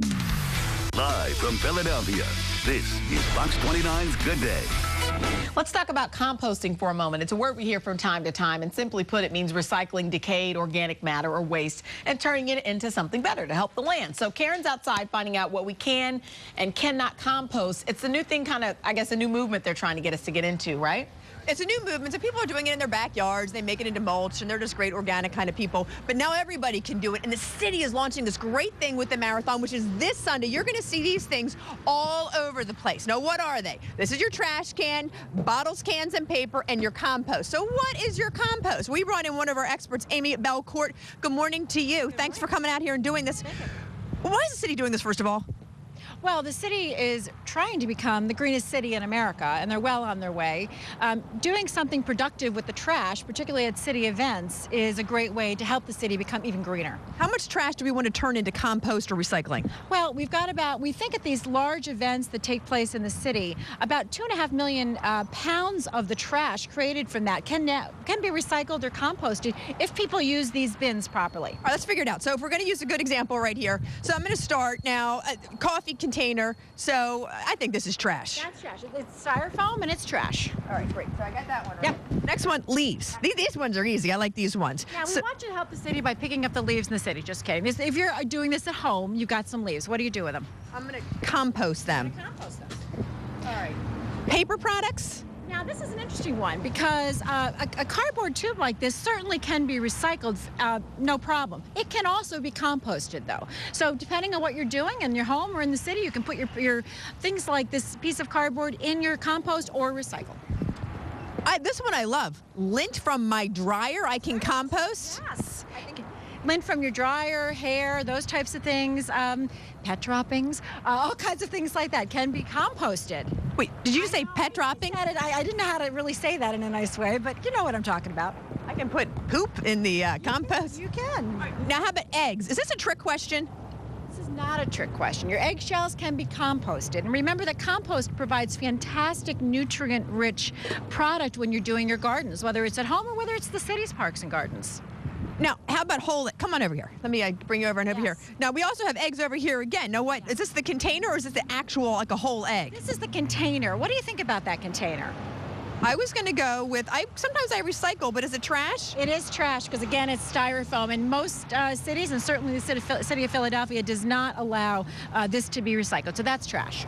Live from Philadelphia, this is Fox 29's Good Day. Let's talk about composting for a moment. It's a word we hear from time to time, and simply put, it means recycling decayed organic matter or waste and turning it into something better to help the land. So Karen's outside finding out what we can and cannot compost. It's a new thing, kind of, I guess, a new movement they're trying to get us to get into, right? It's a new movement, so people are doing it in their backyards. They make it into mulch, and they're just great organic kind of people. But now everybody can do it, and the city is launching this great thing with the marathon, which is this Sunday. You're going to see these things all over the place. Now, what are they? This is your trash can, bottles, cans, and paper, and your compost. So what is your compost? We brought in one of our experts, Amy Belcourt. Good morning to you. Thanks for coming out here and doing this. Why is the city doing this, first of all? Well, the city is trying to become the greenest city in America, and they're well on their way. Doing something productive with the trash, particularly at city events, is a great way to help the city become even greener. How much trash do we want to turn into compost or recycling? Well, we think at these large events that take place in the city, about 2.5 million pounds of the trash created from that can be recycled or composted if people use these bins properly. All right, let's figure it out. So if we're going to use a good example right here, so I'm going to start now, coffee container. So I think this is trash. That's trash. It's styrofoam and it's trash. All right, great. So I got that one right. Yep. Next one, leaves. These ones are easy. I like these ones. Yeah, we want you to help the city by picking up the leaves in the city. Just kidding. If you're doing this at home, you got some leaves. What do you do with them? I'm going to compost them. Compost them. All right. Paper products? Now, this is an interesting one because a cardboard tube like this certainly can be recycled, no problem. It can also be composted, though. So depending on what you're doing in your home or in the city, you can put your things like this piece of cardboard in your compost or recycle. This one I love. Lint from my dryer I can compost? Yes. Lint from your dryer, hair, those types of things, pet droppings, all kinds of things like that can be composted. Wait, did you just say pet dropping? I didn't know how to really say that in a nice way, but you know what I'm talking about. I can put poop in the compost? You can. Now, how about eggs? Is this a trick question? This is not a trick question. Your eggshells can be composted. And remember that compost provides fantastic nutrient-rich product when you're doing your gardens, whether it's at home or whether it's the city's parks and gardens. Now, how about whole? Come on over here. Let me bring you over and over here. Yes. Now, we also have eggs over here again. Now, what? Is this the container or is this the actual, like a whole egg? This is the container. What do you think about that container? I was going to go with, sometimes I recycle, but is it trash? It is trash because, again, it's styrofoam. And most cities, and certainly the city of Philadelphia, does not allow this to be recycled. So that's trash.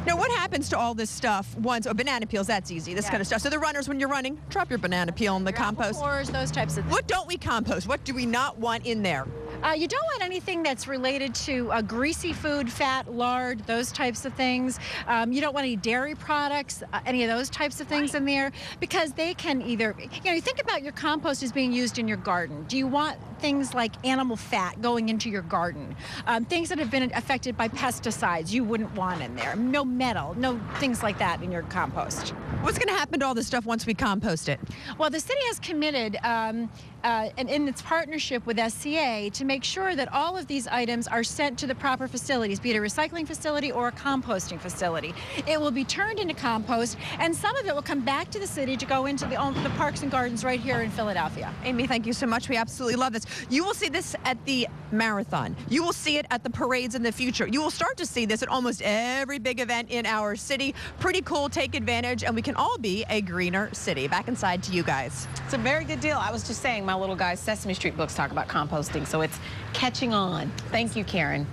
Now, what happens to all this stuff once, banana peels, that's easy, this kind of stuff. So the runners, when you're running, drop your banana peel in the compost. Cores, those types of things. What don't we compost? What do we not want in there? You don't want anything that's related to greasy food, fat, lard, those types of things. You don't want any dairy products, any of those types of things in there, because they can either, you think about your compost as being used in your garden. Do you want things like animal fat going into your garden? Things that have been affected by pesticides you wouldn't want in there. No metal, no things like that in your compost. What's going to happen to all this stuff once we compost it? Well, the city has committed in its partnership with SCA to make sure that all of these items are sent to the proper facilities, be it a recycling facility or a composting facility. It will be turned into compost, and some of it will come back to the city to go into the parks and gardens right here in Philadelphia. Amy, thank you so much. We absolutely love this. You will see this at the marathon. You will see it at the parades in the future. You will start to see this at almost every big event in our city. Pretty cool. Take advantage, and we can all be a greener city. Back inside to you guys. It's a very good deal. I was just saying, my little guy's Sesame Street books talk about composting, so it's catching on. Thank you, Karen.